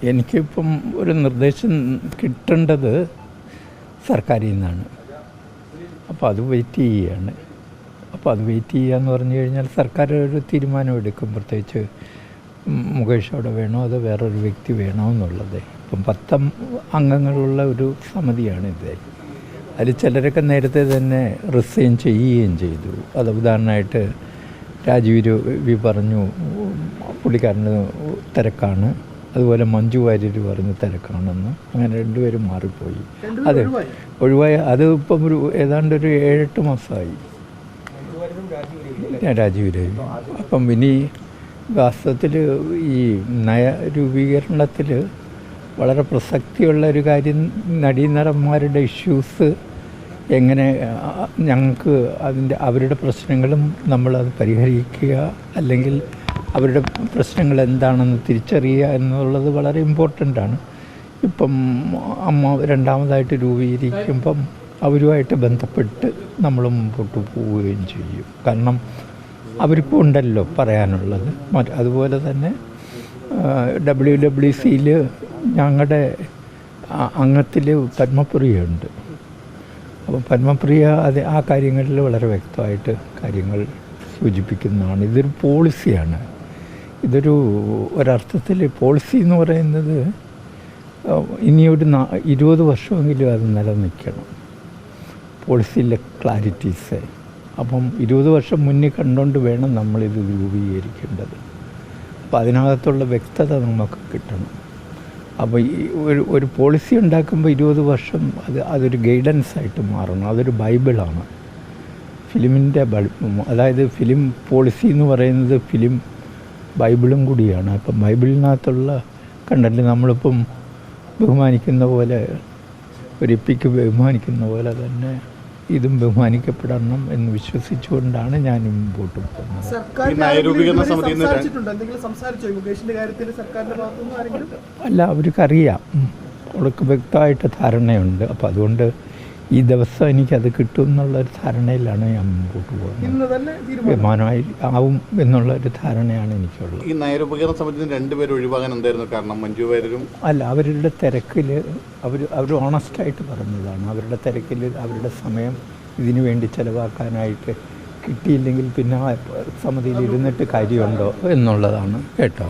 എനിക്കിപ്പം ഒരു നിർദ്ദേശം കിട്ടേണ്ടത് സർക്കാരിൽ നിന്നാണ്. അപ്പോൾ അത് വെയിറ്റ് ചെയ്യുകയാണ്. അപ്പോൾ അത് വെയിറ്റ് ചെയ്യുകയെന്ന് പറഞ്ഞു കഴിഞ്ഞാൽ സർക്കാർ ഒരു തീരുമാനമെടുക്കും, പ്രത്യേകിച്ച് മുകേഷ് അവിടെ വേണോ അതോ വേറൊരു വ്യക്തി വേണോ എന്നുള്ളത്. ഇപ്പം 10 അംഗങ്ങളുള്ള ഒരു സമിതിയാണിത്. അതിൽ ചിലരൊക്കെ നേരത്തെ തന്നെ റിസൈൻ ചെയ്യുകയും ചെയ്തു. അത് ഉദാഹരണമായിട്ട് രാജീവ് രവി പറഞ്ഞു പുള്ളിക്കാരന് തിരക്കാണ്, അതുപോലെ മഞ്ജു വാര്യർ പറഞ്ഞു തിരക്കാണെന്ന്. അങ്ങനെ രണ്ടുപേരും മാറിപ്പോയി. അത് ഒഴിവായ അത് ഇപ്പം ഏതാണ്ട് ഒരു 7-8 മാസമായി രാജീവ് രവി. അപ്പം ഇനി വാസ്തവത്തിൽ ഈ നയരൂപീകരണത്തിൽ വളരെ പ്രസക്തിയുള്ള ഒരു കാര്യം നടീനടന്മാരുടെ ഇഷ്യൂസ് എങ്ങനെ ഞങ്ങൾക്ക് അവരുടെ പ്രശ്നങ്ങളും നമ്മളത് പരിഹരിക്കുക, അല്ലെങ്കിൽ അവരുടെ പ്രശ്നങ്ങൾ എന്താണെന്ന് തിരിച്ചറിയുക എന്നുള്ളത് വളരെ ഇമ്പോർട്ടൻ്റാണ്. ഇപ്പം അമ്മ രണ്ടാമതായിട്ട് രൂപീകരിക്കുമ്പം അവരുമായിട്ട് ബന്ധപ്പെട്ട് നമ്മൾ മുമ്പോട്ട് പോവുകയും ചെയ്യും. കാരണം അവർക്കും ഉണ്ടല്ലോ പറയാനുള്ളത്. അതുപോലെ തന്നെ WWCയിൽ ഞങ്ങളുടെ അംഗത്തിൽ പത്മപ്രിയുണ്ട്. അപ്പോൾ പത്മപ്രിയ ആ കാര്യങ്ങളിൽ വളരെ വ്യക്തമായിട്ട് കാര്യങ്ങൾ സൂചിപ്പിക്കുന്നതാണ്. ഇതൊരു പോളിസിയാണ്. ഒരർത്ഥത്തിൽ പോളിസി എന്ന് പറയുന്നത് ഇനിയൊരു 20 വർഷമെങ്കിലും അത് നിലനിൽക്കണം, പോളിസിയിലെ ക്ലാരിറ്റീസ്. അപ്പം 20 വർഷം മുന്നിൽ കണ്ടുകൊണ്ട് വേണം നമ്മളിത് രൂപീകരിക്കേണ്ടത്. അപ്പോൾ അതിനകത്തുള്ള വ്യക്തത നമുക്ക് കിട്ടണം. അപ്പോൾ ഈ ഒരു പോളിസി ഉണ്ടാക്കുമ്പോൾ 20 വർഷം അതൊരു ഗൈഡൻസായിട്ട് മാറണം. അതൊരു ബൈബിളാണ്, ഫിലിമിൻ്റെ അതായത് ഫിലിം പോളിസി എന്ന് പറയുന്നത് ഫിലിം ബൈബിളും കൂടിയാണ്. അപ്പം ബൈബിളിനകത്തുള്ള കണ്ടന്റ് നമ്മളിപ്പം ബഹുമാനിക്കുന്ന പോലെ, ഒരു എപ്പിക്ക് ബഹുമാനിക്കുന്ന പോലെ തന്നെ ഇതും ബഹുമാനിക്കപ്പെടണം എന്ന് വിശ്വസിച്ചുകൊണ്ടാണ് ഞാൻ മുമ്പോട്ട് പോകുന്നത്. അല്ല, അവർക്കറിയാം, അവർക്ക് വ്യക്തമായിട്ട് ധാരണയുണ്ട്. അപ്പോൾ അതുകൊണ്ട് ഈ ദിവസം എനിക്കത് കിട്ടും എന്നുള്ളൊരു ധാരണയിലാണ് ഞാൻ മുമ്പോട്ട് പോകുന്നത്. വിമാനമായി ആവും എന്നുള്ളൊരു ധാരണയാണ് എനിക്കുള്ളത്. ഈ നയരൂപീകരണ സമിതിയിൽ 2 പേര് ഒഴിവാകാൻ എന്തായിരുന്നു കാരണം? മഞ്ജു വാര്യരും അല്ല, അവരുടെ തിരക്കിൽ അവർ ഓണസ്റ്റായിട്ട് പറഞ്ഞതാണ്. അവരുടെ തിരക്കിൽ അവരുടെ സമയം ഇതിനു വേണ്ടി ചിലവാക്കാനായിട്ട് കിട്ടിയില്ലെങ്കിൽ പിന്നെ സമിതിയിൽ ഇരുന്നിട്ട് കാര്യമുണ്ടോ എന്നുള്ളതാണ് കേട്ടോ.